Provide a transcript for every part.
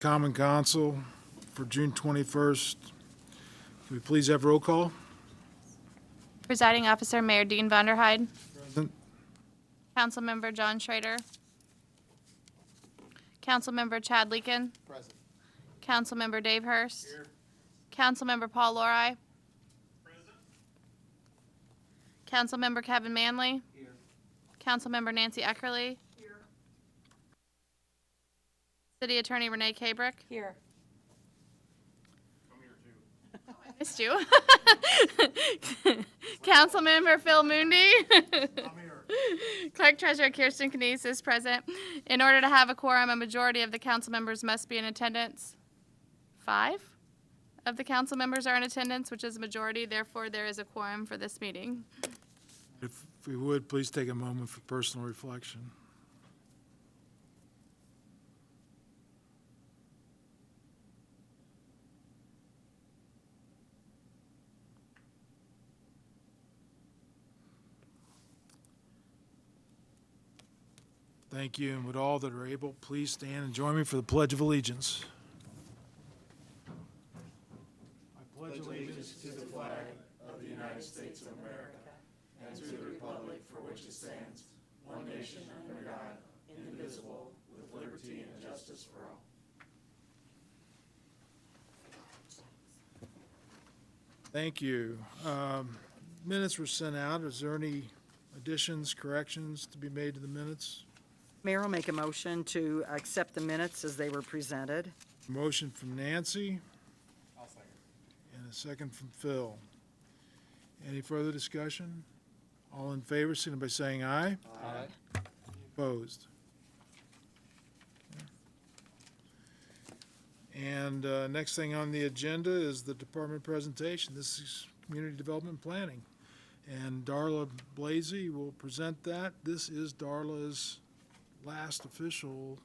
Common Council for June 21st. Can we please have roll call? Presiding Officer, Mayor Dean Vonderhyde. Present. Councilmember John Schrader. Councilmember Chad Leakin. Present. Councilmember Dave Hurst. Here. Councilmember Paul Lori. Councilmember Kevin Manley. Here. Councilmember Nancy Eckerly. Here. City Attorney Renee Kabrick. Here. I'm here too. I missed you. Councilmember Phil Mundi. I'm here. Clerk Treasurer Kirsten Knies is present. In order to have a quorum, a majority of the council members must be in attendance. 5 of the council members are in attendance, which is a majority. Therefore, there is a quorum for this meeting. If we would, please take a moment for personal reflection. Thank you, and would all that are able, please stand and join me for the Pledge of Allegiance. I pledge allegiance to the flag of the United States of America and to the republic for which it stands, one nation under God, indivisible, with liberty and justice for all. Thank you. Minutes were sent out. Is there any additions, corrections to be made to the minutes? Mayor will make a motion to accept the minutes as they were presented. Motion from Nancy I'll second. and a second from Phil. Any further discussion? All in favor, signify by saying aye. Aye. Opposed? And next thing on the agenda is the department presentation. This is Community Development Planning. And Darla Blasey will present that. This is Darla's last official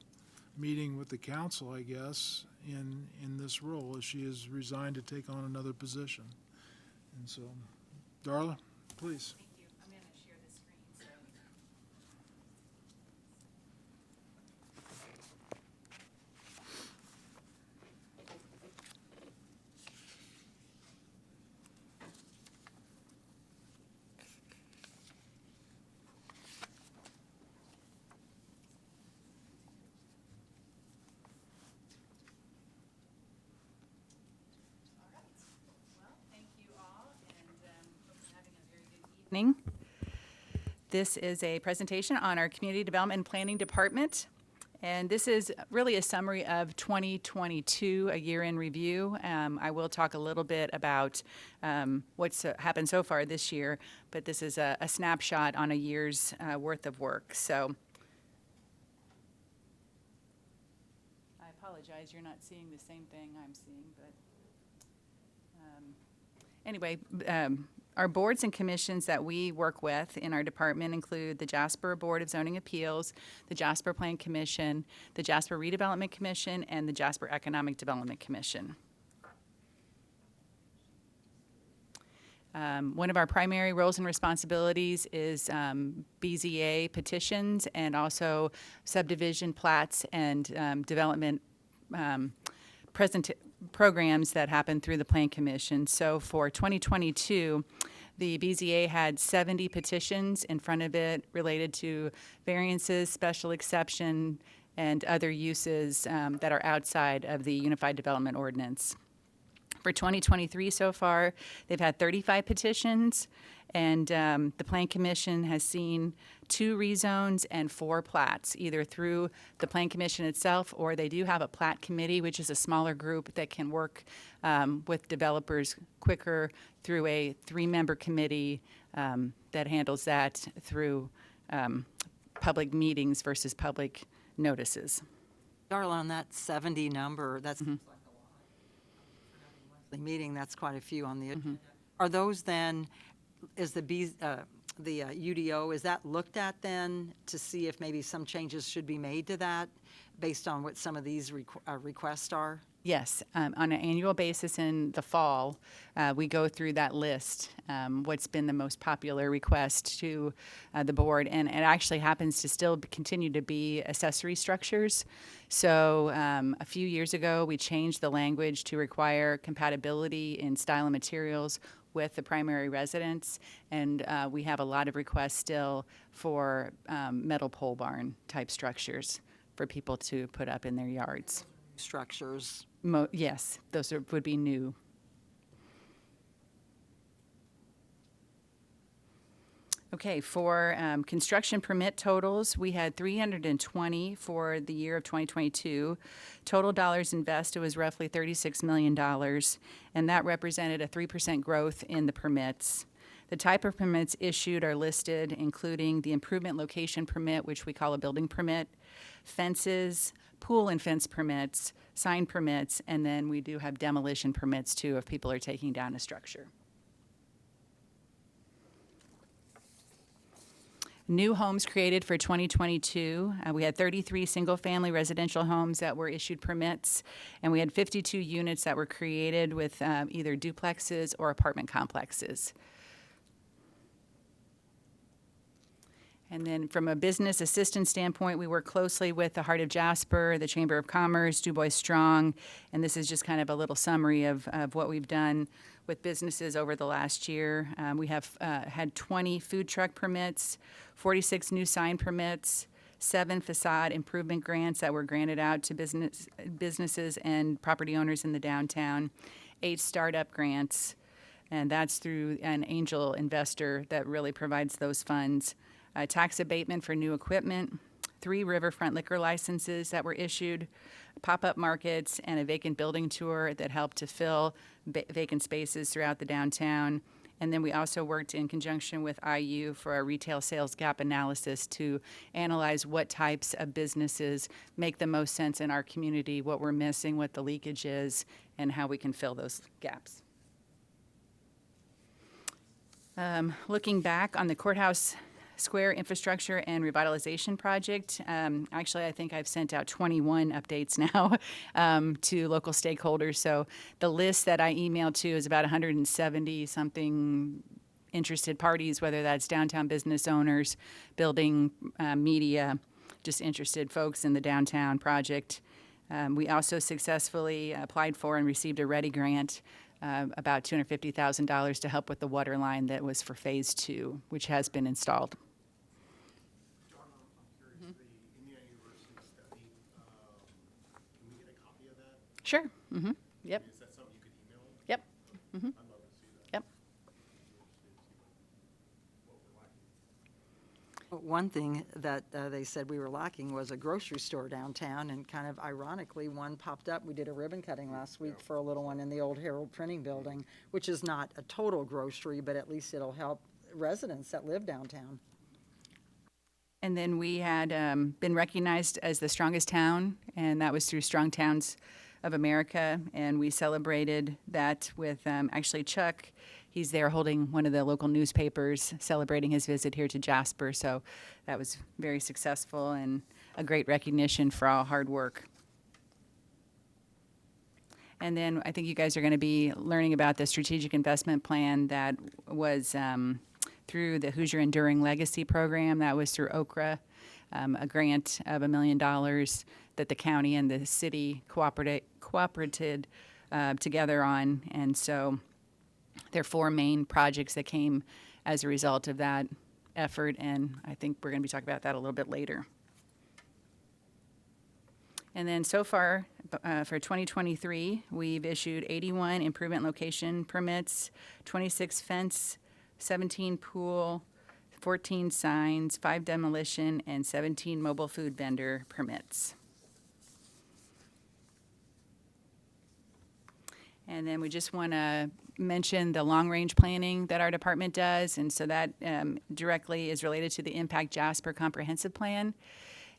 meeting with the council, I guess, in this role, as she has resigned to take on another position. And so, Darla, please. Thank you. I'm going to share the screen. Thank you all, and hope you're having a very good evening. This is a presentation on our Community Development and Planning Department, and this is really a summary of 2022, a year in review. I will talk a little bit about what's happened so far this year, but this is a snapshot on a year's worth of work. So I apologize, you're not seeing the same thing I'm seeing, but anyway, our boards and commissions that we work with in our department include the Jasper Board of Zoning Appeals, the Jasper Plan Commission, the Jasper Redevelopment Commission, and the Jasper Economic Development Commission. One of our primary roles and responsibilities is BZA petitions and also subdivision plats and development programs that happen through the Plan Commission. So for 2022, the BZA had 70 petitions in front of it related to variances, special exception, and other uses that are outside of the Unified Development Ordinance. For 2023 so far, they've had 35 petitions, and the Plan Commission has seen 2 rezones and 4 plats, either through the Plan Commission itself, or they do have a plat committee, which is a smaller group that can work with developers quicker through a 3-member committee that handles that through public meetings versus public notices. Darla, on that 70 number, that's like a lot. For having a monthly meeting, that's quite a few on the agenda. Are those then, is the UDO, is that looked at then to see if maybe some changes should be made to that based on what some of these requests are? Yes, on an annual basis in the fall, we go through that list, what's been the most popular request to the board, and it actually happens to still continue to be accessory structures. So a few years ago, we changed the language to require compatibility in style and materials with the primary residence, and we have a lot of requests still for metal pole barn type structures for people to put up in their yards. Structures. Yes, those would be new. Okay, for construction permit totals, we had 320 for the year of 2022. Total dollars invested was roughly $36 million, and that represented a 3% growth in the permits. The type of permits issued are listed, including the improvement location permit, which we call a building permit, fences, pool and fence permits, sign permits, and then we do have demolition permits too if people are taking down a structure. New homes created for 2022. We had 33 single-family residential homes that were issued permits, and we had 52 units that were created with either duplexes or apartment complexes. And then from a business assistance standpoint, we work closely with the Heart of Jasper, the Chamber of Commerce, Du Bois Strong, and this is just kind of a little summary of what we've done with businesses over the last year. We have had 20 food truck permits, 46 new sign permits, 7 facade improvement grants that were granted out to businesses and property owners in the downtown, 8 startup grants, and that's through an angel investor that really provides those funds. Tax abatement for new equipment, 3 riverfront liquor licenses that were issued, pop-up markets, and a vacant building tour that helped to fill vacant spaces throughout the downtown. And then we also worked in conjunction with IU for a retail sales gap analysis to analyze what types of businesses make the most sense in our community, what we're missing, what the leakage is, and how we can fill those gaps. Looking back on the courthouse Square infrastructure and revitalization project. Actually, I think I've sent out 21 updates now to local stakeholders. So the list that I emailed to is about 170 something interested parties, whether that's downtown business owners, building, media, just interested folks in the downtown project. We also successfully applied for and received a READY grant, about $250,000 to help with the water line that was for phase 2, which has been installed. John, I'm curious, the Indiana University study, can we get a copy of that? Sure. Mm-hmm. Yep. Is that something you could email? Yep. I'd love to see that. Yep. What we're lacking. One thing that they said we were lacking was a grocery store downtown, and kind of ironically, one popped up. We did a ribbon cutting last week for a little one in the old Herald Printing Building, which is not a total grocery, but at least it'll help residents that live downtown. And then we had been recognized as the strongest town, and that was through Strong Towns of America, and we celebrated that with actually Chuck. He's there holding one of the local newspapers, celebrating his visit here to Jasper, so that was very successful and a great recognition for all hard work. And then I think you guys are going to be learning about the strategic investment plan that was through the Hoosier Enduring Legacy Program. That was through OKRA, a grant of $1 million that the county and the city cooperated together on. And so there are 4 main projects that came as a result of that effort, and I think we're going to be talking about that a little bit later. And then so far, for 2023, we've issued 81 improvement location permits, 26 fence, 17 pool, 14 signs, 5 demolition, and 17 mobile food vendor permits. And then we just want to mention the long-range planning that our department does, and so that directly is related to the Impact Jasper Comprehensive Plan.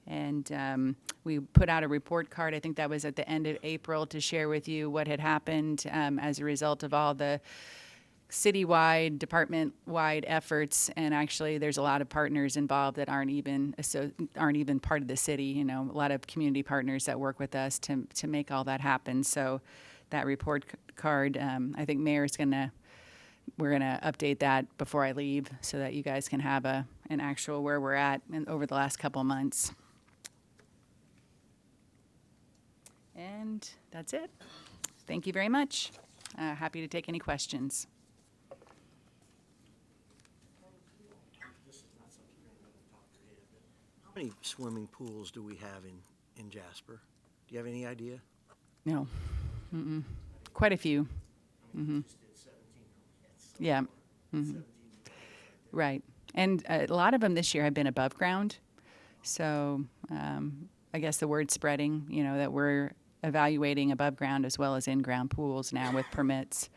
And we put out a report card, I think that was at the end of April, to share with you what had happened as a result of all the citywide, department-wide efforts, and actually there's a lot of partners involved that aren't even part of the city. You know, a lot of community partners that work with us to make all that happen. So that report card, I think we're gonna update that before I leave so that you guys can have an actual where we're at over the last couple of months. And that's it. Thank you very much. Happy to take any questions. How many swimming pools do we have in Jasper? Do you have any idea? No. Quite a few. Yeah. Right. And a lot of them this year have been above ground. So I guess the word's spreading, you know, that we're evaluating above ground as well as in-ground pools now with permits.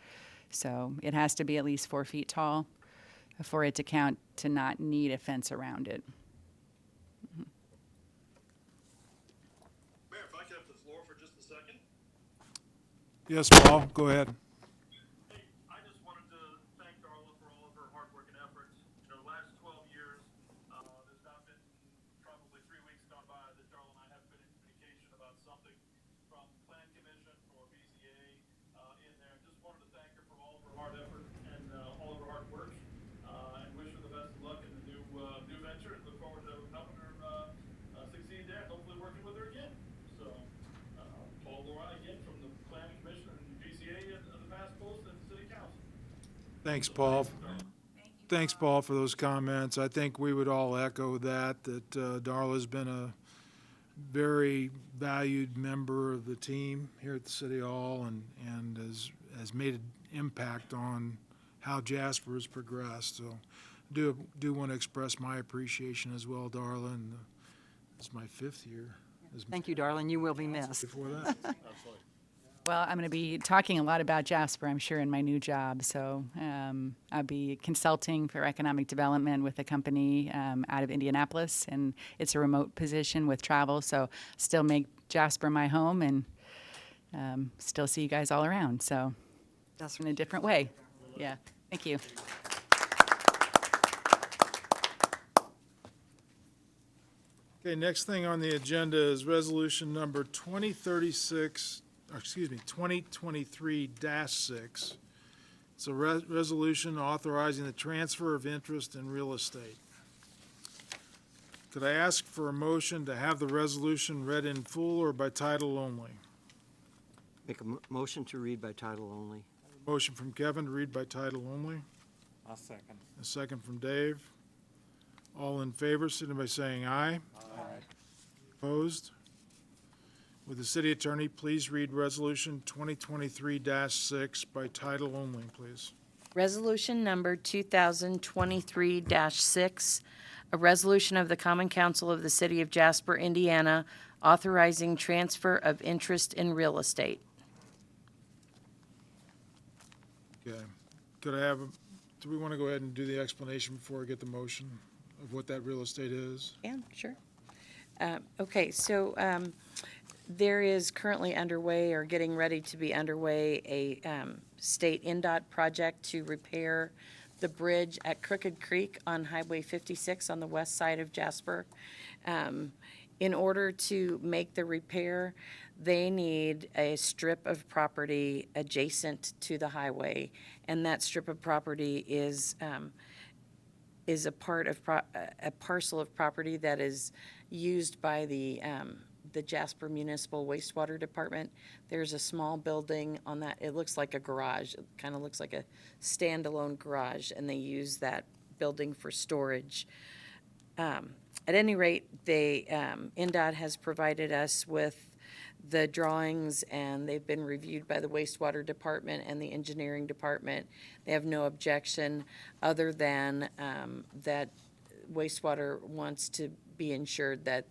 So it has to be at least 4 feet tall for it to count to not need a fence around it. Mayor, if I could have the floor for just a second. Yes, Paul, go ahead. Hey, I just wanted to thank Darla for all of her hard work and efforts. You know, last 12 years, there's not been probably 3 weeks gone by that Darla and I haven't been in communication about something from Plan Commission or BZA in there. Just wanted to thank her for all of her hard effort and all of her hard work, and wish her the best of luck in the new venture, and look forward to helping her succeed there, and hopefully working with her again. So, Paul Laurent again from the Planning Commission and BCA and the past post and City Council. Thanks, Paul. Thanks, Paul, for those comments. I think we would all echo that Darla's been a very valued member of the team here at the City Hall and has made an impact on how Jasper has progressed. So do want to express my appreciation as well, Darla. And it's my 5th year. Thank you, darling. You will be missed. Before that. Well, I'm going to be talking a lot about Jasper, I'm sure, in my new job. So I'll be consulting for economic development with a company out of Indianapolis, and it's a remote position with travel. So still make Jasper my home and still see you guys all around. So That's in a different way. Yeah. Thank you. Okay, next thing on the agenda is resolution number 2023-6. It's a resolution authorizing the transfer of interest in real estate. Could I ask for a motion to have the resolution read in full or by title only? Make a motion to read by title only. Motion from Kevin to read by title only. I'll second. A second from Dave. All in favor, signify by saying aye. Aye. Opposed? Would the city attorney please read resolution 2023-6 by title only, please? Resolution number 2023-6, a resolution of the Common Council of the City of Jasper, Indiana, authorizing transfer of interest in real estate. Okay. Could I have, do we want to go ahead and do the explanation before I get the motion of what that real estate is? Yeah, sure. Okay, so there is currently underway or getting ready to be underway a state NDOT project to repair the bridge at Crooked Creek on Highway 56 on the west side of Jasper. In order to make the repair, they need a strip of property adjacent to the highway, and that strip of property is a part of a parcel of property that is used by the Jasper Municipal Wastewater Department. There's a small building on that. It looks like a garage. It kind of looks like a standalone garage, and they use that building for storage. At any rate, NDOT has provided us with the drawings, and they've been reviewed by the wastewater department and the engineering department. They have no objection other than that wastewater wants to be ensured that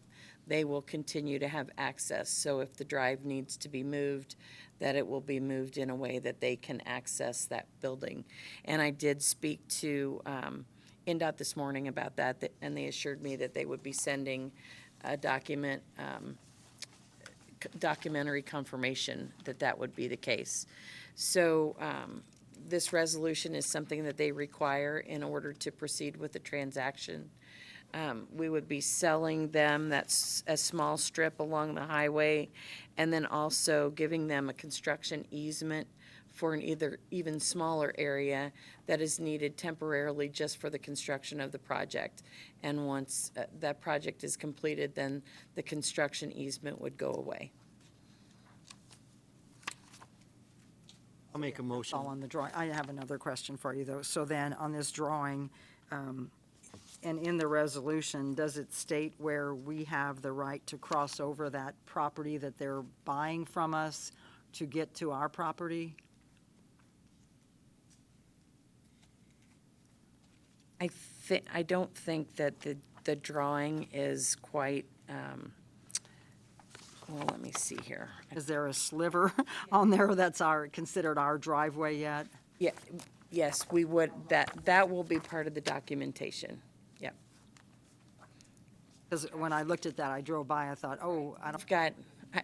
they will continue to have access. So if the drive needs to be moved, that it will be moved in a way that they can access that building. And I did speak to NDOT this morning about that, and they assured me that they would be sending a documentary confirmation that that would be the case. So this resolution is something that they require in order to proceed with the transaction. We would be selling them a small strip along the highway, and then also giving them a construction easement for an even smaller area that is needed temporarily just for the construction of the project. And once that project is completed, then the construction easement would go away. I'll make a motion. All on the drawing. I have another question for you, though. So then, on this drawing, and in the resolution, does it state where we have the right to cross over that property that they're buying from us to get to our property? I don't think that the drawing is quite, well, let me see here. Is there a sliver on there that's considered our driveway yet? Yeah, yes, we would, that will be part of the documentation. Yep. Because when I looked at that, I drove by, I thought, oh, I don't,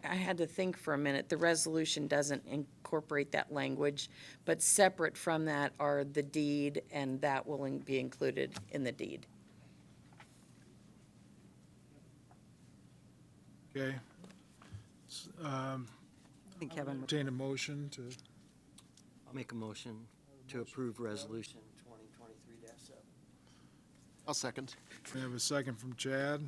I had to think for a minute. The resolution doesn't incorporate that language, but separate from that are the deed, and that will be included in the deed. Okay. I think Kevin would. Entertain a motion to, I'll make a motion to approve resolution 2023-7. I'll second. we have a second from Chad.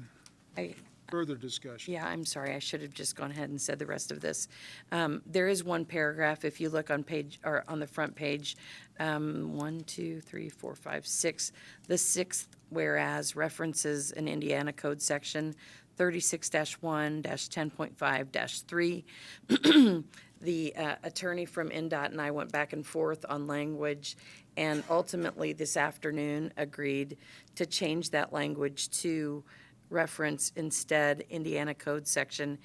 I, Further discussion. Yeah, I'm sorry, I should have just gone ahead and said the rest of this. There is one paragraph, if you look on page, or on the front page, 1, 2, 3, 4, 5, 6. The sixth whereas references an Indiana Code section 36-1-10.5-3. The attorney from NDOT and I went back and forth on language, and ultimately this afternoon agreed to change that language to reference instead Indiana Code Section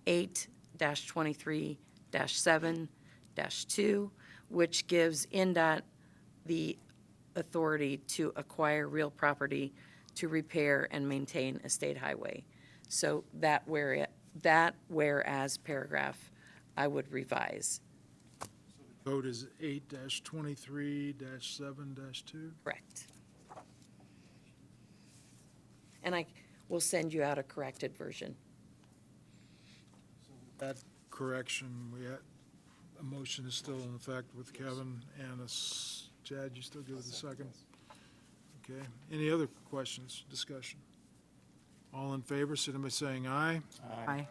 8-23-7-2, which gives NDOT the authority to acquire real property to repair and maintain a state highway. So that whereas paragraph, I would revise. Code is 8-23-7-2. Correct. And I will send you out a corrected version. That correction, a motion is still in effect with Kevin and Chad, you still good with the second? Okay. Any other questions, discussion? All in favor, signify by saying aye. Aye.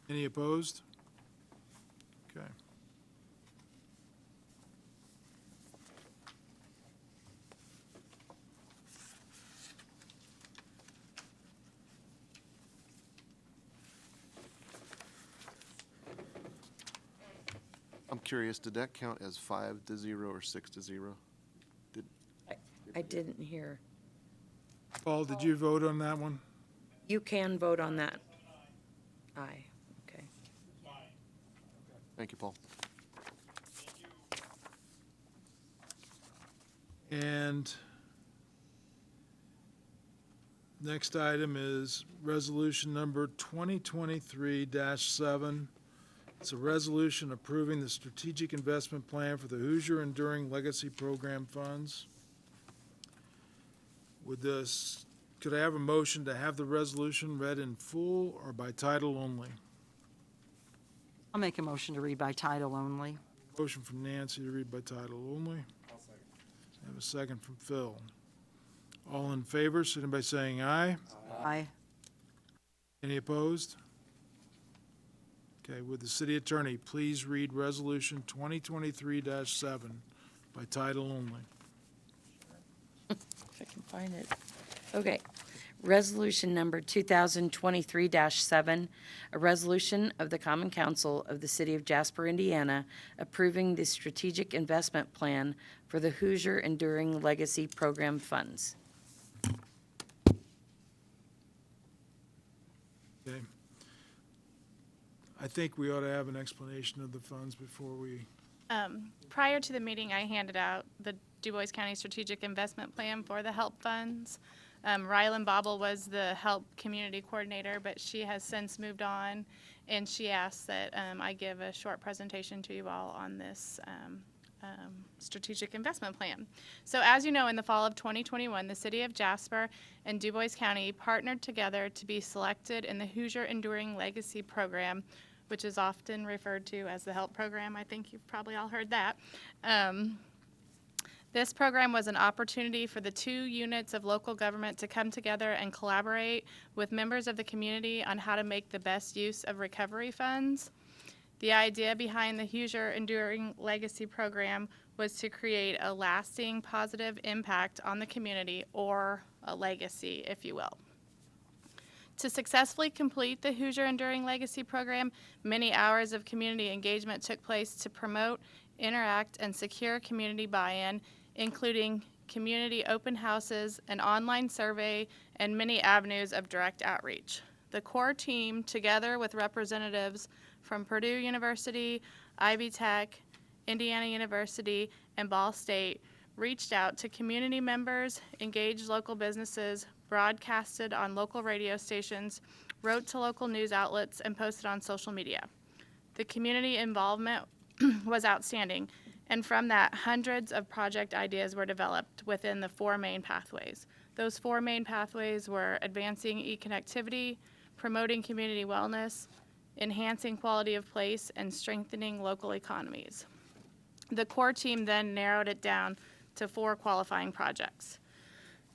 Any opposed? Okay. I'm curious, did that count as 5-0 or 6-0? I didn't hear. Paul, did you vote on that one? You can vote on that. Aye, okay. Thank you, Paul. And next item is resolution number 2023-7. It's a resolution approving the strategic investment plan for the Hoosier Enduring Legacy Program funds. Could I have a motion to have the resolution read in full or by title only? I'll make a motion to read by title only. Motion from Nancy to read by title only. I'll second. I have a second from Phil. All in favor, signify by saying aye. Aye. Any opposed? Okay, would the city attorney please read resolution 2023-7 by title only? If I can find it. Okay. Resolution number 2023-7, a resolution of the Common Council of the City of Jasper, Indiana, approving the strategic investment plan for the Hoosier Enduring Legacy Program funds. Okay. I think we ought to have an explanation of the funds before we, Prior to the meeting, I handed out the Du Bois County Strategic Investment Plan for the HELP funds. Rylan Bobble was the HELP Community Coordinator, but she has since moved on, and she asked that I give a short presentation to you all on this strategic investment plan. So as you know, in the fall of 2021, the city of Jasper and Du Bois County partnered together to be selected in the Hoosier Enduring Legacy Program, which is often referred to as the HELP program. I think you've probably all heard that. This program was an opportunity for the two units of local government to come together and collaborate with members of the community on how to make the best use of recovery funds. The idea behind the Hoosier Enduring Legacy Program was to create a lasting positive impact on the community, or a legacy, if you will. To successfully complete the Hoosier Enduring Legacy Program, many hours of community engagement took place to promote, interact, and secure community buy-in, including community open houses, an online survey, and many avenues of direct outreach. The core team, together with representatives from Purdue University, Ivy Tech, Indiana University, and Ball State, reached out to community members, engaged local businesses, broadcasted on local radio stations, wrote to local news outlets, and posted on social media. The community involvement was outstanding, and from that, hundreds of project ideas were developed within the four main pathways. Those four main pathways were advancing e-connectivity, promoting community wellness, enhancing quality of place, and strengthening local economies. The core team then narrowed it down to 4 qualifying projects.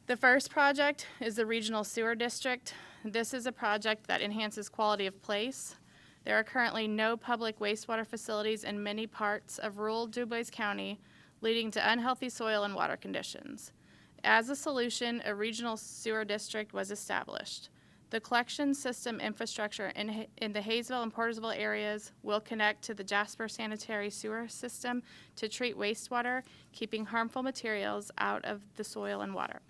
The first project is the Regional Sewer District. This is a project that enhances quality of place. There are currently no public wastewater facilities in many parts of rural Du Bois County, leading to unhealthy soil and water conditions. As a solution, a regional sewer district was established. The collection system infrastructure in the Hayesville and Portersville areas will connect to the Jasper sanitary sewer system to treat wastewater, keeping harmful materials out of the soil and water.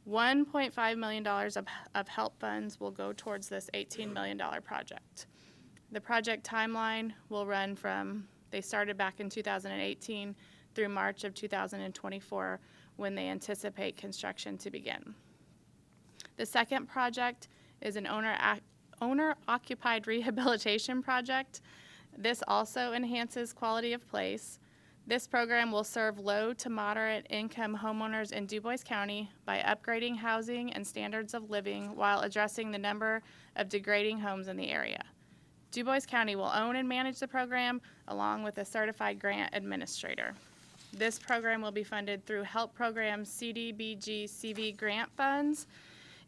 $1.5 million of HELP funds will go towards this $18 million project. The project timeline will run from, they started back in 2018 through March of 2024, when they anticipate construction to begin. The second project is an owner-occupied rehabilitation project. This also enhances quality of place. This program will serve low to moderate income homeowners in Du Bois County by upgrading housing and standards of living while addressing the number of degrading homes in the area. Du Bois County will own and manage the program along with a certified grant administrator. This program will be funded through HELP Program CDBG CV grant funds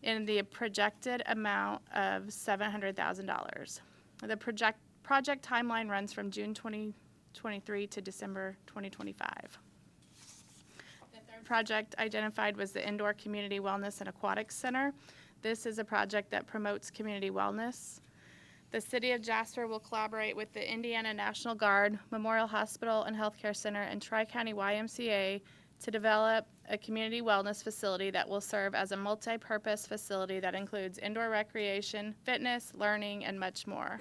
in the projected amount of $700,000. The project timeline runs from June 2023 to December 2025. The third project identified was the Indoor Community Wellness and Aquatics Center. This is a project that promotes community wellness. The City of Jasper will collaborate with the Indiana National Guard, Memorial Hospital and Healthcare Center, and Tri-County YMCA to develop a community wellness facility that will serve as a multi-purpose facility that includes indoor recreation, fitness, learning, and much more.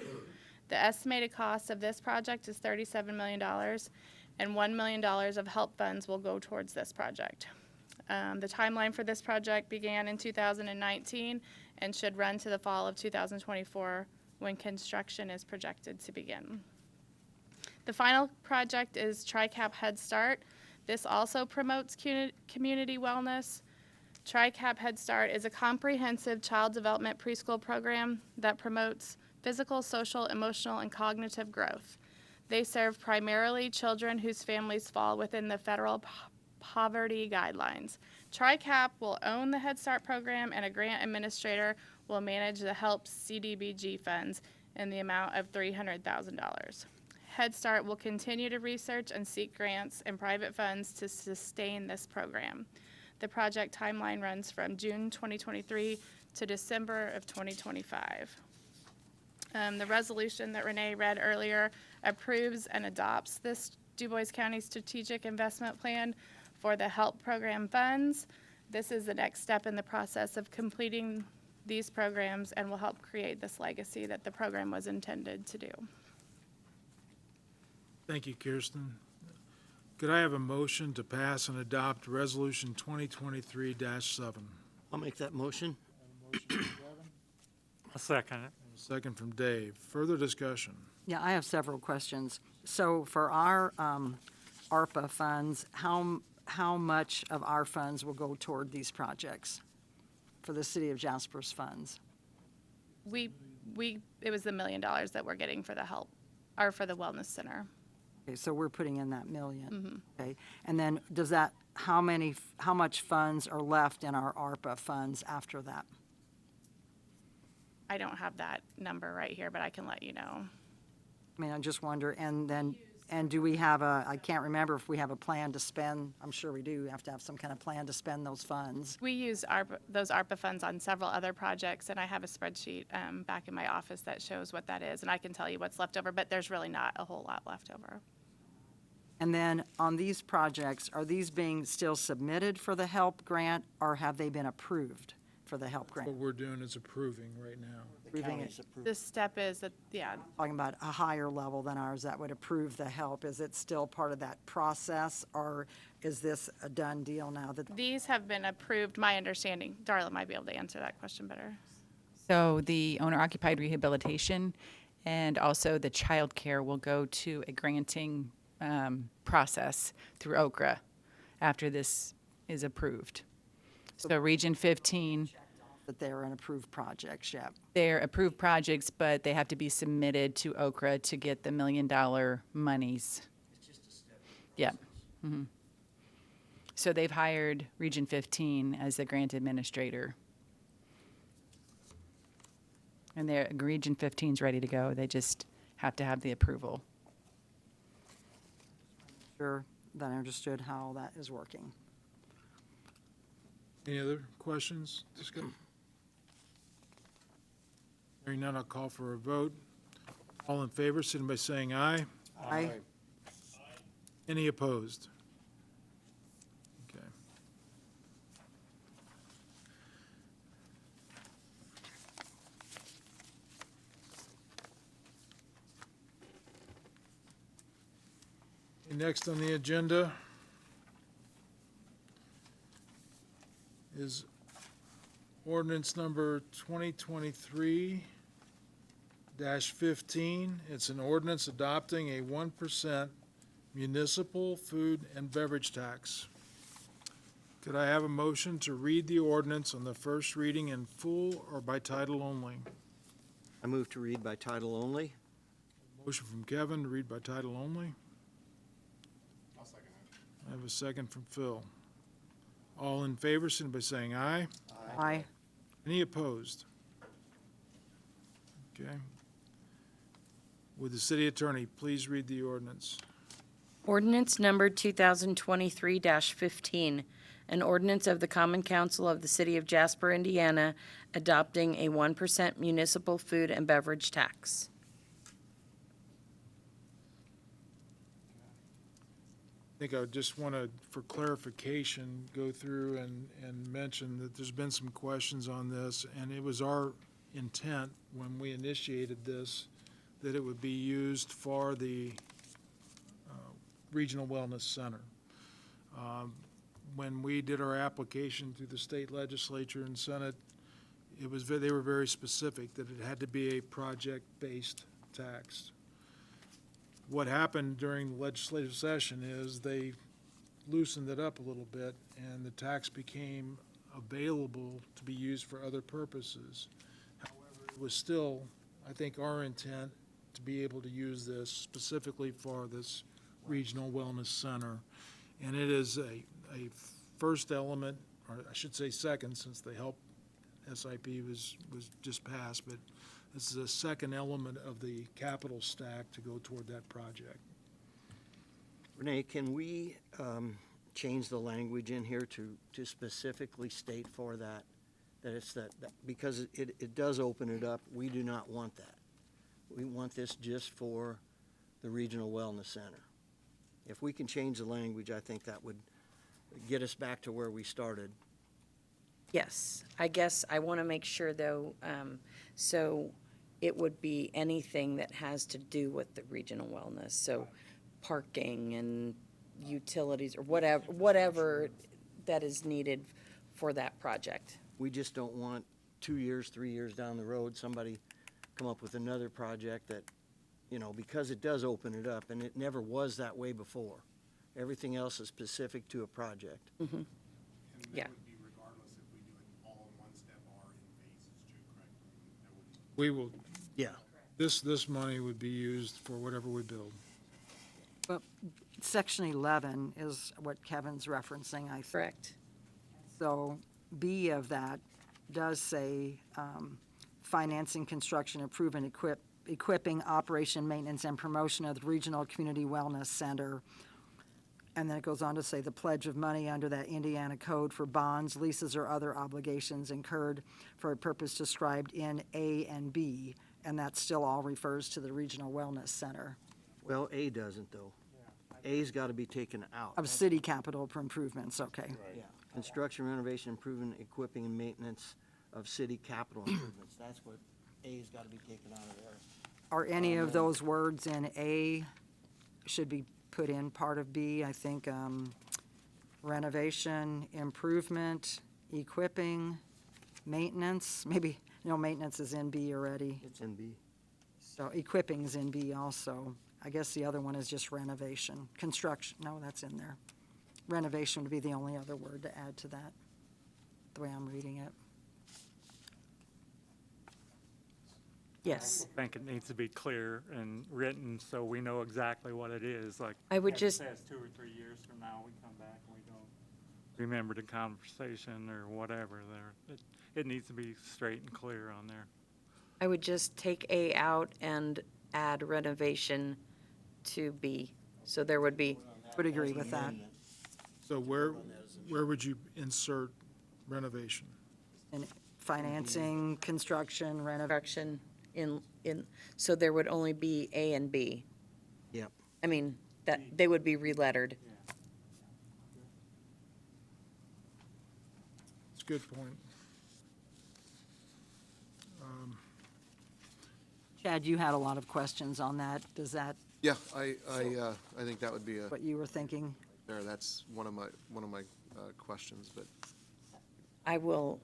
The estimated cost of this project is $37 million, and $1 million of HELP funds will go towards this project. The timeline for this project began in 2019 and should run to the fall of 2024, when construction is projected to begin. The final project is TriCap Head Start. This also promotes community wellness. TriCap Head Start is a comprehensive child development preschool program that promotes physical, social, emotional, and cognitive growth. They serve primarily children whose families fall within the federal poverty guidelines. TriCap will own the Head Start program, and a grant administrator will manage the HELP CDBG funds in the amount of $300,000. Head Start will continue to research and seek grants and private funds to sustain this program. The project timeline runs from June 2023 to December of 2025. The resolution that Renee read earlier approves and adopts this Du Bois County Strategic Investment Plan for the HELP program funds. This is the next step in the process of completing these programs and will help create this legacy that the program was intended to do. Thank you, Kirsten. Could I have a motion to pass and adopt Resolution 2023-7? I'll make that motion. A second. Second from Dave. Further discussion? Yeah, I have several questions. So for our ARPA funds, how much of our funds will go toward these projects for the city of Jasper's funds? It was the $1 million that we're getting for the help, or for the wellness center. Okay, so we're putting in that million. Okay, and then how much funds are left in our ARPA funds after that? I don't have that number right here, but I can let you know. I mean, I just wonder, and do we have I can't remember if we have a plan to spend, I'm sure we do, have to have some kind of plan to spend those funds. We use those ARPA funds on several other projects, and I have a spreadsheet back in my office that shows what that is, and I can tell you what's left over, but there's really not a whole lot left over. And then on these projects, are these being still submitted for the HELP grant, or have they been approved for the HELP grant? What we're doing is approving right now. The Approving county's it. approved. The step is that, yeah, Talking about a higher level than ours that would approve the HELP. Is it still part of that process, or is this a done deal now that? these have been approved, my understanding. Darla might be able to answer that question better. So the owner-occupied rehabilitation and also the childcare will go to a granting process through Okra after this is approved. So Region 15, That they're an approved project yet? they're approved projects, but they have to be submitted to Okra to get the $1 million monies. It's just a step. Yeah. Mhm. So they've hired Region 15 as the grant administrator. And Region 15's ready to go. They just have to have the approval. Sure, that I understood how that is working. Any other questions? Discuss- Hearing none, I'll call for a vote. All in favor, signify by saying aye. Aye. Any opposed? Okay. Next on the agenda is ordinance number 2023-15. It's an ordinance adopting a 1% municipal food and beverage tax. Could I have a motion to read the ordinance on the first reading in full or by title only? I move to read by title only. Motion from Kevin to read by title only. I'll second it. I have a second from Phil. All in favor, signify by saying aye. Aye. Any opposed? Okay. Would the city attorney please read the ordinance? Ordinance number 2023-15, an ordinance of the Common Council of the City of Jasper, Indiana, adopting a 1% municipal food and beverage tax. I think I would just want to, for clarification, go through and mention that there's been some questions on this, and it was our intent when we initiated this that it would be used for the Regional Wellness Center. When we did our application through the state legislature and Senate, they were very specific that it had to be a project-based tax. What happened during the legislative session is they loosened it up a little bit, and the tax became available to be used for other purposes. However, it was still, I think, our intent to be able to use this specifically for this Regional Wellness Center. And it is a first element, or I should say second, since the HELP SIP was just passed, but this is a second element of the capital stack to go toward that project. Renee, can we change the language in here to specifically state for that it's that because it does open it up, we do not want that. We want this just for the Regional Wellness Center. If we can change the language, I think that would get us back to where we started. Yes, I guess I want to make sure, though, so it would be anything that has to do with the regional wellness, so parking and utilities or whatever that is needed for that project. We just don't want 2 years, 3 years down the road, somebody come up with another project that, because it does open it up, and it never was that way before. Everything else is specific to a project. And Yeah. that would be regardless if we do it all in one step or in phases too, correct? That would, We will, Yeah. this money would be used for whatever we build. But section 11 is what Kevin's referencing, I think. Correct. So B of that does say financing, construction, improvement, equipping, operation, maintenance, and promotion of the Regional Community Wellness Center. And then it goes on to say the pledge of money under that Indiana code for bonds, leases, or other obligations incurred for a purpose described in A and B. And that still all refers to the Regional Wellness Center Well, A doesn't though. A's got to be taken out. of city capital improvements, okay. Yeah. Construction, renovation, improvement, equipping, and maintenance of city capital improvements. That's what A's got to be taken out of there. Are any of those words in A should be put in part of B? I think renovation, improvement, equipping, maintenance, maybe, maintenance is in B already. It's in B. So equipping's in B also. I guess the other one is just renovation. Construction, no, that's in there. Renovation would be the only other word to add to that, the way I'm reading it. Yes. I think it needs to be clear and written so we know exactly what it is, like. I would if it just- says 2 or 3 years from now, we come back and we don't remember the conversation or whatever there. It needs to be straight and clear on there. I would just take A out and add renovation to B. So there would be, Would agree with that. So where would you insert renovation? And financing, construction, renovation. construction so there would only be A and B. Yep. I mean, that, they would be relettered. It's a good point. Chad, you had a lot of questions on that. Is that Yeah, I think that would be what you were thinking? that's one of my questions, but I will,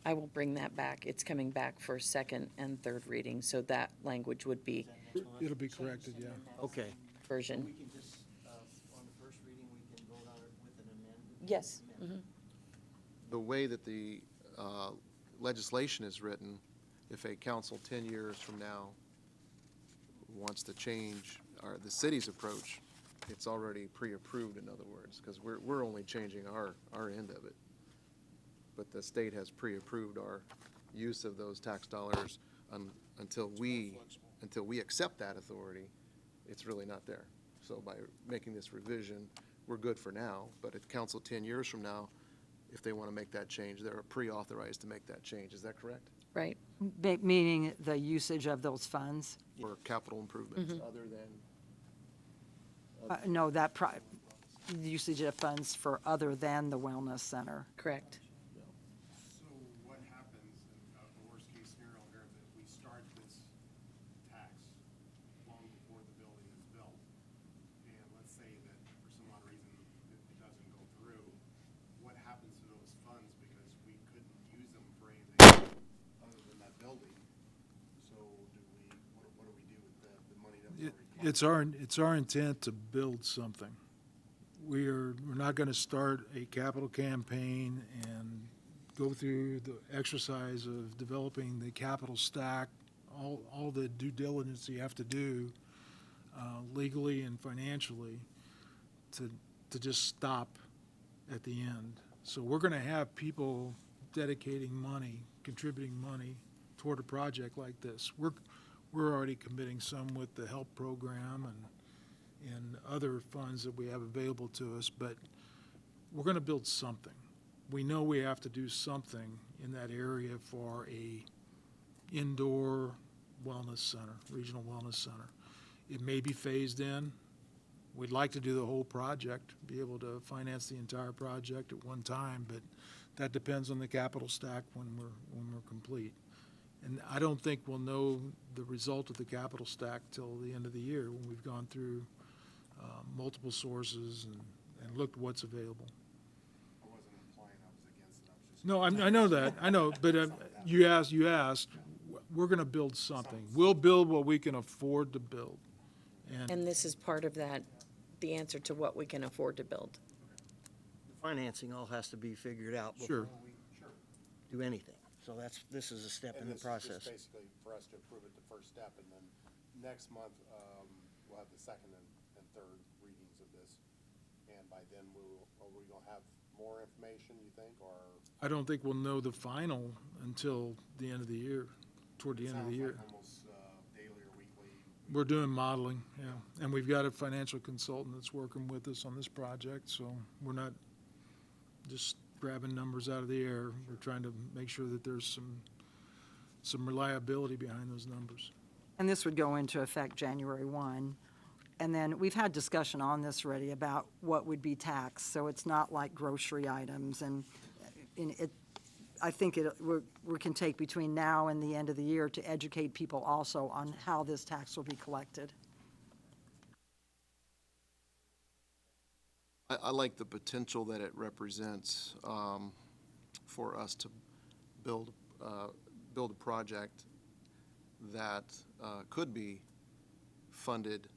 I will bring that back. It's coming back for second and third reading, so that language would be It'll be corrected, yeah. Okay. version. We can just, on the first reading, we can vote on it with an amendment? Yes. the way that the legislation is written, if a council 10 years from now wants to change the city's approach, it's already pre-approved, in other words, because we're only changing our end of it. But the state has pre-approved our use of those tax dollars until we accept that authority, it's really not there. So by making this revision, we're good for now, but if council 10 years from now, if they want to make that change, they're pre-authorized to make that change. Is that correct? Right. Meaning the usage of those funds? For capital improvements other than? No, usage of funds for other than the wellness center. Correct. so what happens in the worst case scenario here, that we start this tax long before the building is built? And let's say that for some odd reason it doesn't go through, what happens to those funds? Because we couldn't use them for anything other than that building. So what do we do with the money that was already? It's our intent to build something. We're not going to start a capital campaign and go through the exercise of developing the capital stack, all the due diligence you have to do legally and financially to just stop at the end. So we're going to have people dedicating money, contributing money toward a project like this. We're already committing some with the HELP program and other funds that we have available to us, but we're going to build something. We know we have to do something in that area for a indoor wellness center, regional wellness center. It may be phased in. We'd like to do the whole project, be able to finance the entire project at one time, but that depends on the capital stack when we're complete. And I don't think we'll know the result of the capital stack till the end of the year when we've gone through multiple sources and looked what's available. I wasn't implying I was against it, I was just. No, I know that, I know, but you asked, we're gonna build something. We'll build what we can afford to build. And this is part of that the answer to what we can afford to build. The financing all has to be figured out Sure. before we do anything. So this is a step in And the this is process. just basically for us to approve it, the first step, and then next month, we'll have the second and third readings of this. And by then, are we gonna have more information, you think, or? I don't think we'll know the final until the end of the year, toward the end of the year. Sounds like almost daily or weekly. We're doing modeling, yeah, and we've got a financial consultant that's working with us on this project, so we're not just grabbing numbers out of the air. We're trying to make sure that there's some reliability behind those numbers. And this would go into effect January 1. And then we've had discussion on this already about what would be taxed, so it's not like grocery items. And I think we can take between now and the end of the year to educate people also on how this tax will be collected. I like the potential that it represents for us to build a project that could be funded,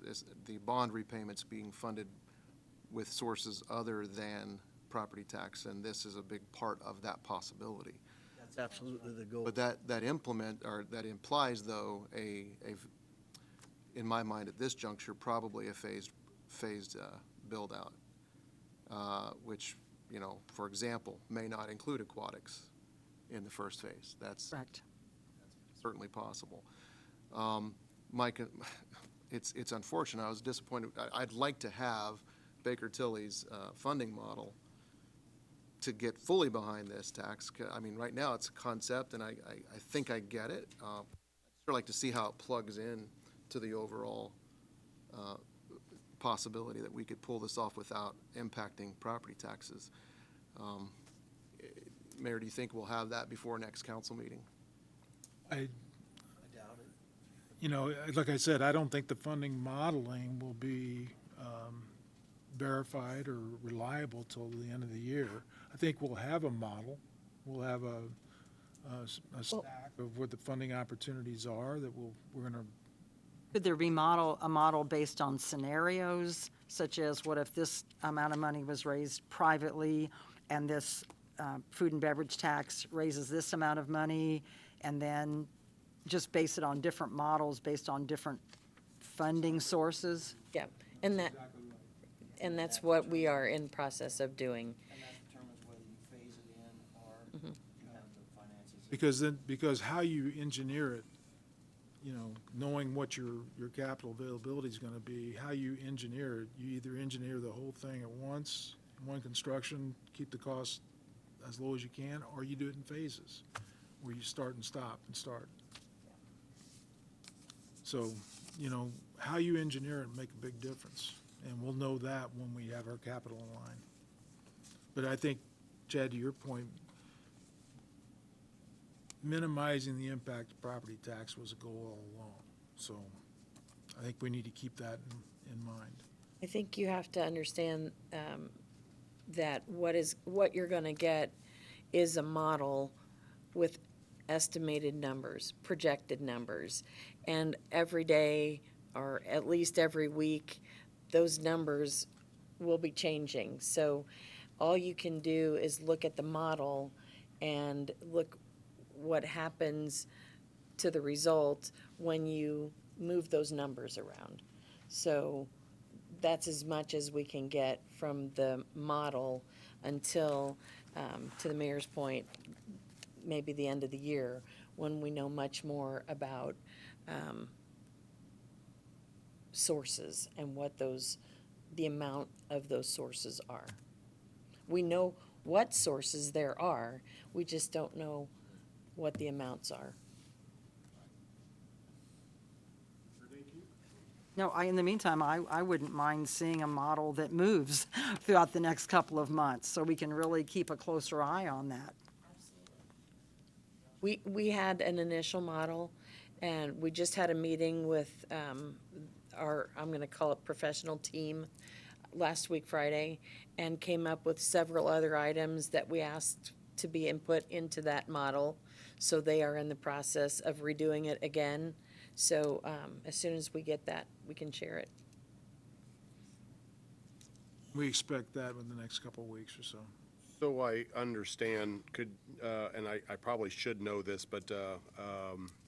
as the bond repayments being funded with sources other than property tax, and this is a big part of that possibility. That's absolutely the goal. But that implies, though, in my mind at this juncture, probably a phased build-out, which, for example, may not include aquatics in the first phase. That's Correct. certainly possible. Mike, it's unfortunate. I was disappointed. I'd like to have Baker Tilly's funding model to get fully behind this tax. I mean, right now it's a concept, and I think I get it. I'd sure like to see how it plugs in to the overall possibility that we could pull this off without impacting property taxes. Mayor, do you think we'll have that before next council meeting? I like I said, I don't think the funding modeling will be verified or reliable till the end of the year. I think we'll have a model. We'll have a stack of what the funding opportunities are that we're going to. Could there be a model based on scenarios, such as what if this amount of money was raised privately and this food and beverage tax raises this amount of money, and then just base it on different models based on different funding sources? Yeah, and that's what we are in process of doing. And that determines whether you phase it in or you have the finances. Because how you engineer it, knowing what your capital availability is going to be, how you engineer it, you either engineer the whole thing at once, one construction, keep the cost as low as you can, or you do it in phases, where you start and stop and start. So, how you engineer it make a big difference, and we'll know that when we have our capital in line. But I think, Chad, to your point, minimizing the impact of property tax was a goal all along. So I think we need to keep that in mind. I think you have to understand that what you're going to get is a model with estimated numbers, projected numbers. And every day, or at least every week, those numbers will be changing. So all you can do is look at the model and look what happens to the result when you move those numbers around. So that's as much as we can get from the model until, to the mayor's point, maybe the end of the year, when we know much more about sources and what the amount of those sources are. We know what sources there are, we just don't know what the amounts are. No, in the meantime, I wouldn't mind seeing a model that moves throughout the next couple of months, so we can really keep a closer eye on that. We had an initial model, and we just had a meeting with our, I'm going to call it professional team, last week Friday, and came up with several other items that we asked to be input into that model. So they are in the process of redoing it again. So as soon as we get that, we can share it. We expect that in the next couple of weeks or so. So I understand, and I probably should know this, but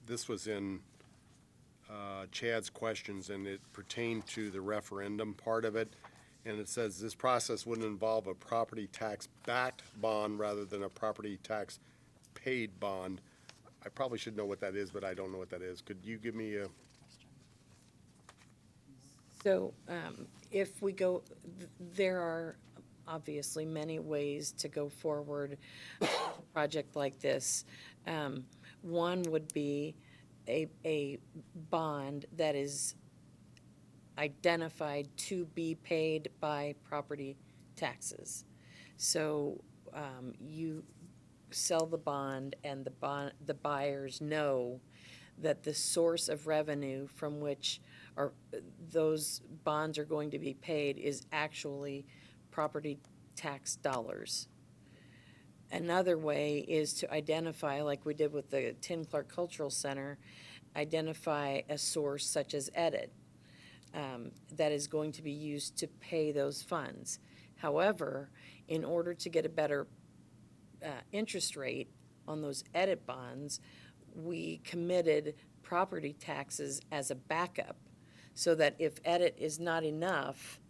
this was in Chad's questions, and it pertained to the referendum part of it. And it says this process wouldn't involve a property tax backed bond rather than a property tax paid bond. I probably should know what that is, but I don't know what that is. Could you give me a? So if we go, there are obviously many ways to go forward with a project like this. One would be a bond that is identified to be paid by property taxes. So you sell the bond and the buyers know that the source of revenue from which those bonds are going to be paid is actually property tax dollars. Another way is to identify, like we did with the Tin Clark Cultural Center, identify a source such as edit that is going to be used to pay those funds. However, in order to get a better interest rate on those edit bonds, we committed property taxes as a backup, so that if edit is not enough,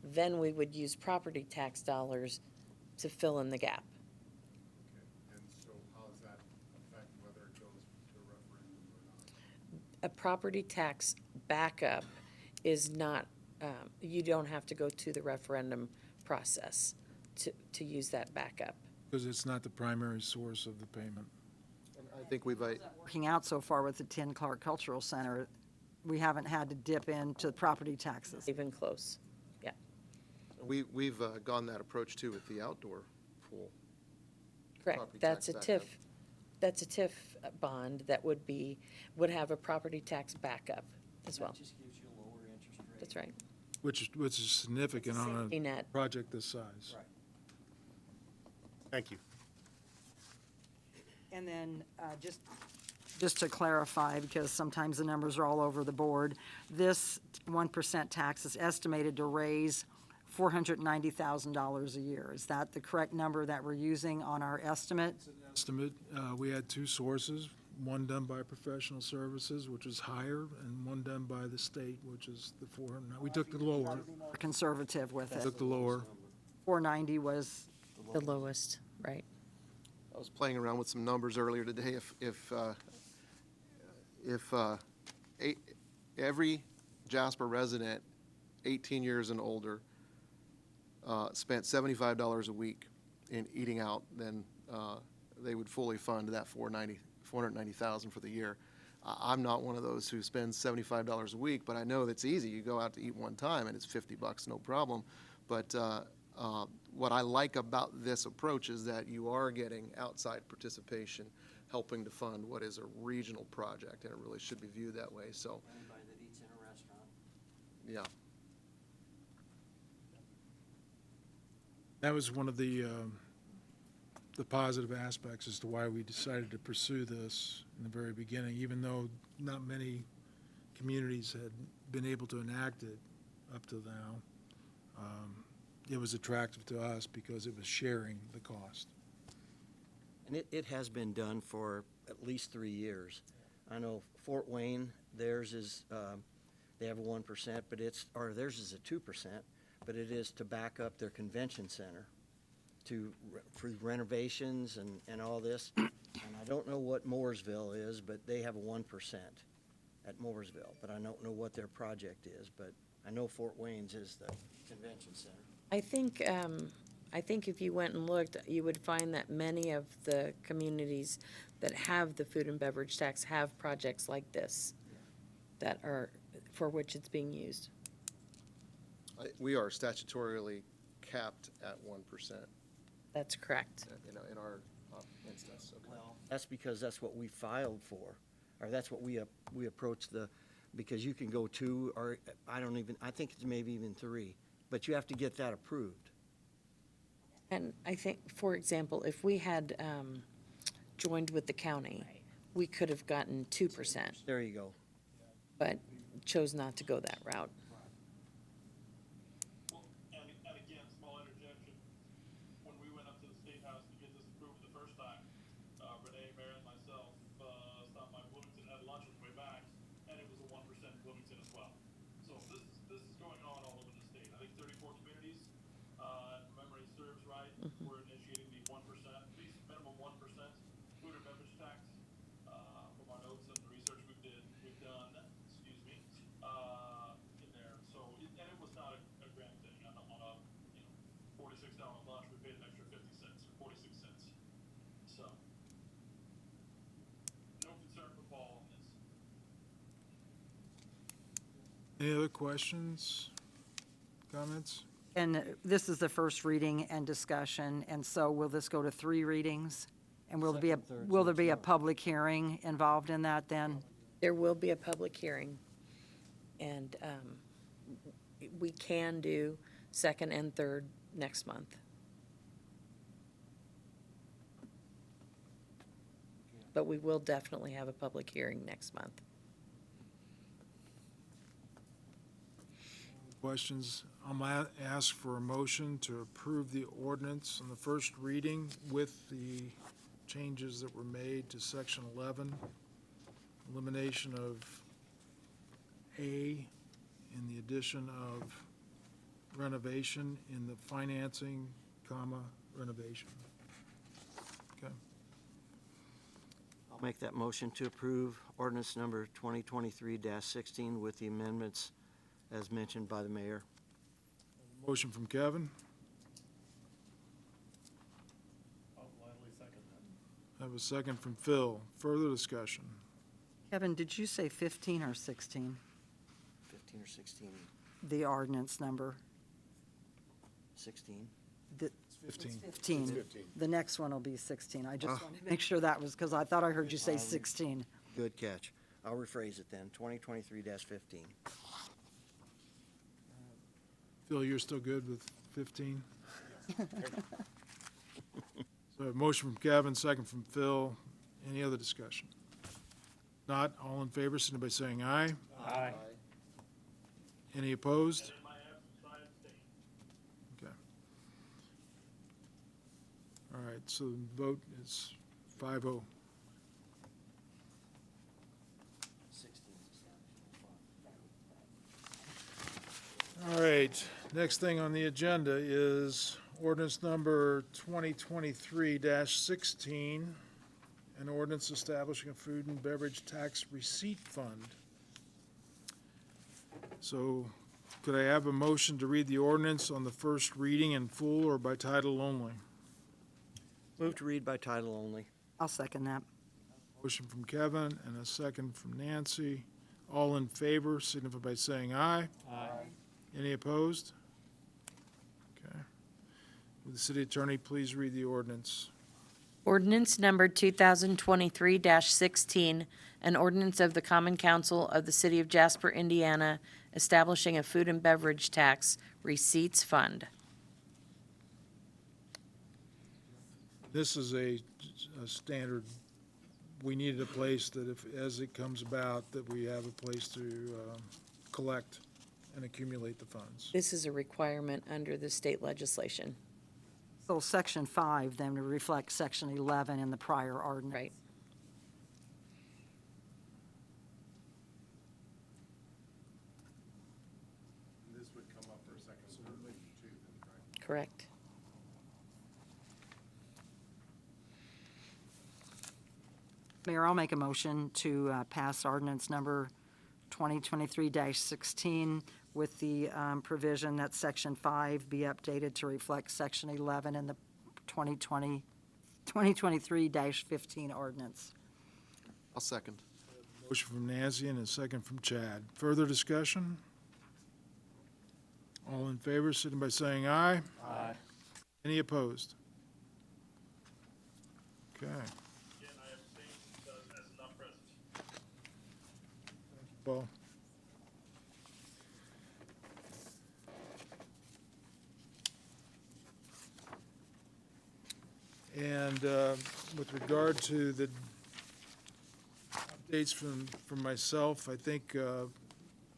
then we would use property tax dollars to fill in the gap. And so how does that affect whether it goes to a referendum or not? A property tax backup is not, you don't have to go to the referendum process to use that backup. Because it's not the primary source of the payment. I think we've, Working out so far with the Tin Clark Cultural Center, we haven't had to dip into property taxes. Even close. we've gone that approach too with the outdoor pool. Correct, Property that's a tax TIF, backup. that's a TIF bond that would have a property tax backup as well. That just gives you a lower interest rate. That's right. Which is significant on Safety a net. project this size. Right. Thank you. And then, just to clarify, because sometimes the numbers are all over the board, this 1% tax is estimated to raise $490,000 a year. Is that the correct number that we're using on our estimate? Estimate, we had two sources, one done by professional services, which is higher, and one done by the state, which is the 400. We took the lower, Conservative with it. took the lower. 490 was, The lowest, right. I was playing around with some numbers earlier today. If every Jasper resident, 18 years and older, spent $75 a week in eating out, then they would fully fund that $490,000 for the year. I'm not one of those who spends $75 a week, but I know that's easy. You go out to eat one time and it's $50, no problem. But what I like about this approach is that you are getting outside participation, helping to fund what is a regional project, and it really should be viewed that way. So, Anybody that eats in a restaurant. yeah. That was one of the positive aspects as to why we decided to pursue this in the very beginning, even though not many communities had been able to enact it up to now. It was attractive to us because it was sharing the cost. And it has been done for at least 3 years. I know Fort Wayne, theirs is, they have a 1%, but theirs is a 2%, but it is to back up their convention center for renovations and all this. And I don't know what Mooresville is, but they have a 1% at Mooresville, but I don't know what their project is, but I know Fort Wayne's is the convention center. I think if you went and looked, you would find that many of the communities that have the food and beverage tax have projects like this that are, for which it's being used. We are statutorily capped at 1%, That's correct. in our instance. Okay. Well, that's because that's what we filed for, or that's what we approached because you can go 2, or I think it's maybe even 3, but you have to get that approved. And I think, for example, if we had joined with the county, we could have gotten 2%, There you go. but chose not to go that route. Well, and again, $46 lunch, we paid an extra 50 cents or 46 cents. So, no concern for fall on this. Any other questions, comments? And this is the first reading and discussion, and so will this go to 3 readings? And will there be a, Second, third, will there fourth, be a no. public hearing involved in that then? There will be a public hearing, and we can do second and third next month. But we will definitely have a public hearing next month. Questions? I'm gonna ask for a motion to approve the ordinance on the first reading with the changes that were made to section 11, elimination of A and the addition of renovation in the financing, comma, renovation. Okay. I'll make that motion to approve ordinance number 2023-16 with the amendments as mentioned by the mayor. Motion from Kevin. I'll gladly second that. I have a second from Phil. Further discussion? Kevin, did you say 15 or 16, 15 or 16? the ordinance number? 16? The- It's 15. 15. 15. The next one will be 16. I just wanted to make sure that was, because I thought I heard you say 16. Good catch. I'll rephrase it then, 2023-15. Phil, you're still good with 15? So a motion from Kevin, second from Phil. Any other discussion? Not, all in favor, signify by saying aye. Aye. Any opposed? In my absence, I abstain. Okay. All right, so the vote is 5-0. 16 All right, next thing on the agenda is ordinance number 2023-16, an ordinance establishing a food and beverage tax receipt fund. So could I have a motion to read the ordinance on the first reading in full or by title only? Move to read by title only. I'll second that. Motion from Kevin and a second from Nancy. All in favor, signify by saying aye. Aye. Any opposed? Okay. Would the city attorney please read the ordinance? Ordinance number 2023-16, an ordinance of the Common Council of the City of Jasper, Indiana, establishing a food and beverage tax receipts fund. This is a standard, we needed a place that if, as it comes about, that we have a place to collect and accumulate the funds. This is a requirement under the state legislation. So section 5 then to reflect section 11 in the prior ordinance. Right. And this would come up for a second, third reading too, then, correct? Correct. Mayor, I'll make a motion to pass ordinance number 2023-16 with the provision that section 5 be updated to reflect section 11 in the 2023-15 ordinance. I'll second. Motion from Nancy and a second from Chad. Further discussion? All in favor, signify by saying aye. Aye. Any opposed? Okay. Again, I abstain as not present. Paul? And with regard to the updates from myself, I think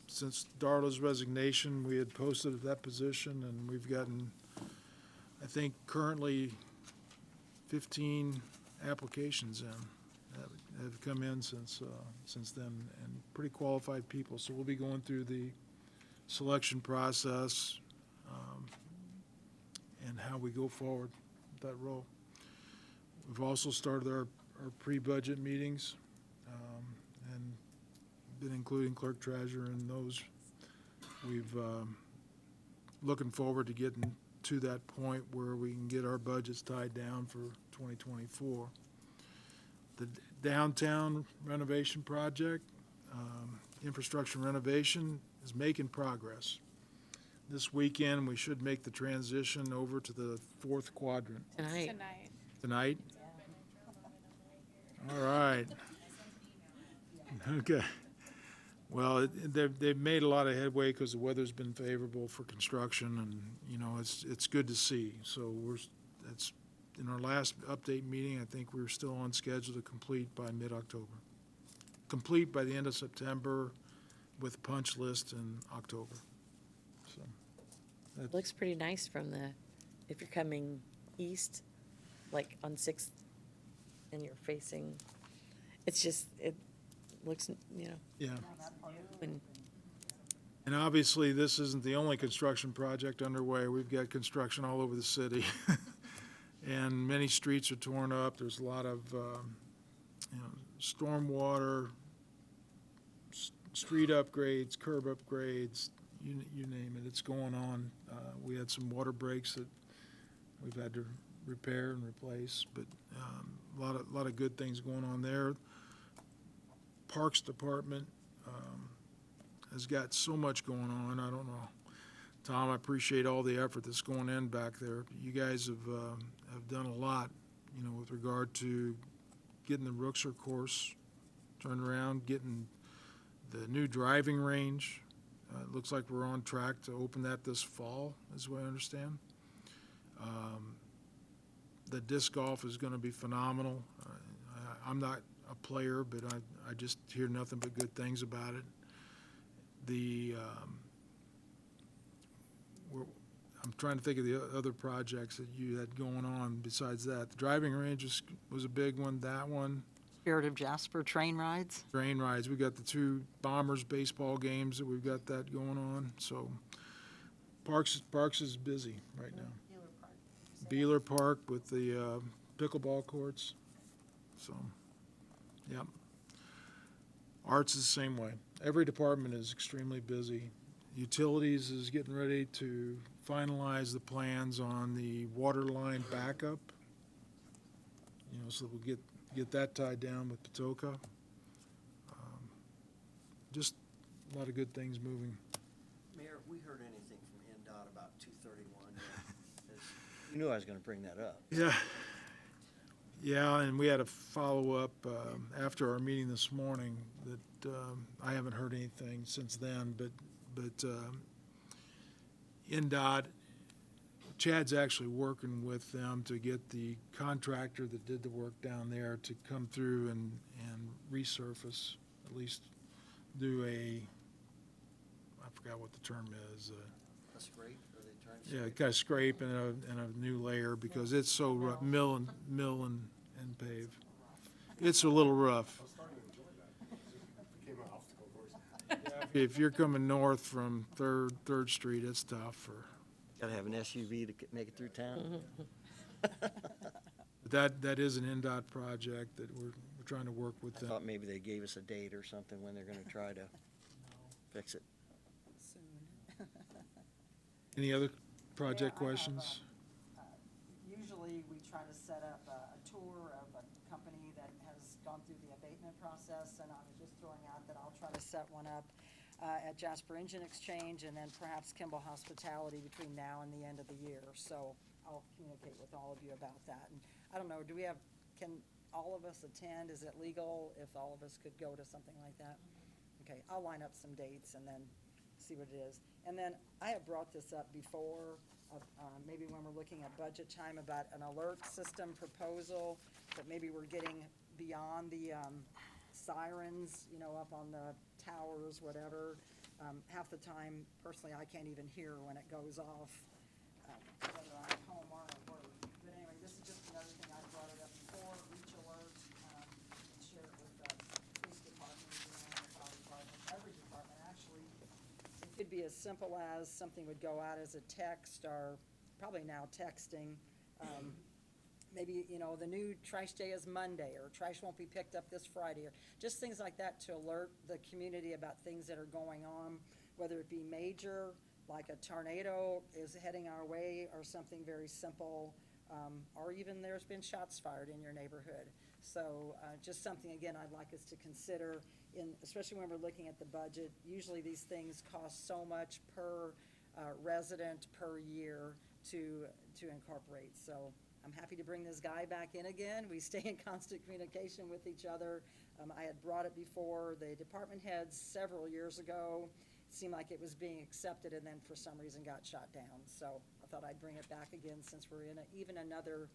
since Darla's resignation, we had posted that position, and we've gotten, I think, currently 15 applications in that have come in since then, and pretty qualified people. So we'll be going through the selection process and how we go forward with that role. We've also started our pre-budget meetings and been including clerk treasurer in those. We've looking forward to getting to that point where we can get our budgets tied down for 2024. The downtown renovation project, infrastructure renovation, is making progress. This weekend, we should make the transition over to the fourth quadrant. Tonight. Tonight. Tonight? All right. Okay. Well, they've made a lot of headway because the weather's been favorable for construction, and, you know, it's good to see. So it's, in our last update meeting, I think we were still on schedule to complete by mid-October. Complete by the end of September with a punch list in October. So, It looks pretty nice from if you're coming east, like on 6th, and you're facing, it looks, yeah. and And obviously, this isn't the only construction project underway. We've got construction all over the city. And many streets are torn up. There's a lot of, stormwater, street upgrades, curb upgrades, you name it. It's going on. We had some water breaks that we've had to repair and replace, but a lot of good things going on there. Parks Department has got so much going on. I don't know. Tom, I appreciate all the effort that's going in back there. You guys have done a lot, with regard to getting the Rookser course turned around, getting the new driving range. It looks like we're on track to open that this fall, is what I understand. The disc golf is going to be phenomenal. I'm not a player, but I just hear nothing but good things about it. I'm trying to think of the other projects that you had going on besides that. The driving range was a big one, that one. Spirit of Jasper train rides. Train rides. We got the 2 Bombers baseball games that we've got that going on. So Parks is busy right now. Beeler Park with the pickleball courts. So, yeah. Arts is the same way. Every department is extremely busy. Utilities is getting ready to finalize the plans on the water line backup. So we'll get that tied down with Patoka. Just a lot of good things moving. Mayor, have we heard anything from NDOT about 231 yet? You knew I was going to bring that up. Yeah, and we had a follow-up after our meeting this morning that I haven't heard anything since then, but NDOT, Chad's actually working with them to get the contractor that did the work down there to come through and resurface, at least do I forgot what the term is. A scrape, are they trying to? Yeah, kind of scrape and a new layer because it's so rough, mill and pave. It's a little rough. Became an obstacle course. If you're coming north from Third Street, it's tough. Got to have an SUV to make it through town. But that is an NDOT project that we're trying to work with I them. thought maybe they gave us a date or something when they're going to try to fix it. Any other project Yeah, I have, questions? Usually, we try to set up a tour of a company that has gone through the abatement process, and I was just throwing out that I'll try to set one up at Jasper Engine Exchange, and then perhaps Kimball Hospitality between now and the end of the year. So I'll communicate with all of you about that. And I don't know, can all of us attend? Is it legal if all of us could go to something like that? Okay, I'll line up some dates and then see what it is. And then I have brought this up before, maybe when we're looking at budget time, about an alert system proposal, but maybe we're getting beyond the sirens, up on the towers, whatever. Half the time, personally, I can't even hear when it goes off, whether I'm home or at work. But anyway, this is just another thing, I brought it up before, reach alert, share it with the police department, the fire department, every department, actually. It could be as simple as something would go out as a text, or probably now texting. Maybe, the new trash day is Monday, or trash won't be picked up this Friday, or just things like that to alert the community about things that are going on, whether it be major like a tornado is heading our way, or something very simple, or even there's been shots fired in your neighborhood. So just something, again, I'd like us to consider, especially when we're looking at the budget. Usually these things cost so much per resident per year to incorporate. So I'm happy to bring this guy back in again. We stay in constant communication with each other. I had brought it before the department heads several years ago. It seemed like it was being accepted, and then for some reason got shot down. So I thought I'd bring it back again, since we're in even another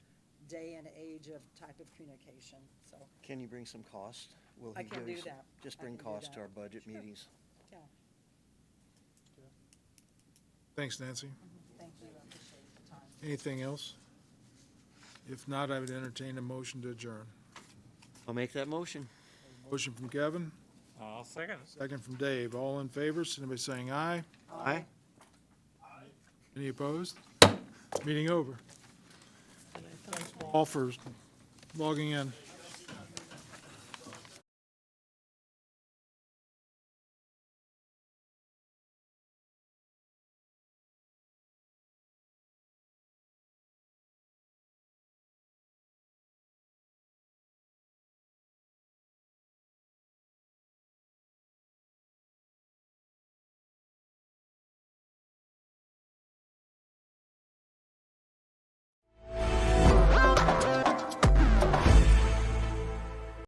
day and age of type of communication. So, Can you bring some cost? Will I he can give do us- that. Just I bring can do cost to that. our budget Sure. meetings. yeah, Thanks, Nancy. thank you, I appreciate the time. Anything else? If not, I would entertain a motion to adjourn. I'll make that motion. Motion from Kevin, I'll second it. second from Dave. All in favor, signify by saying aye. Aye. Any opposed? Meeting over. Thanks all for logging in.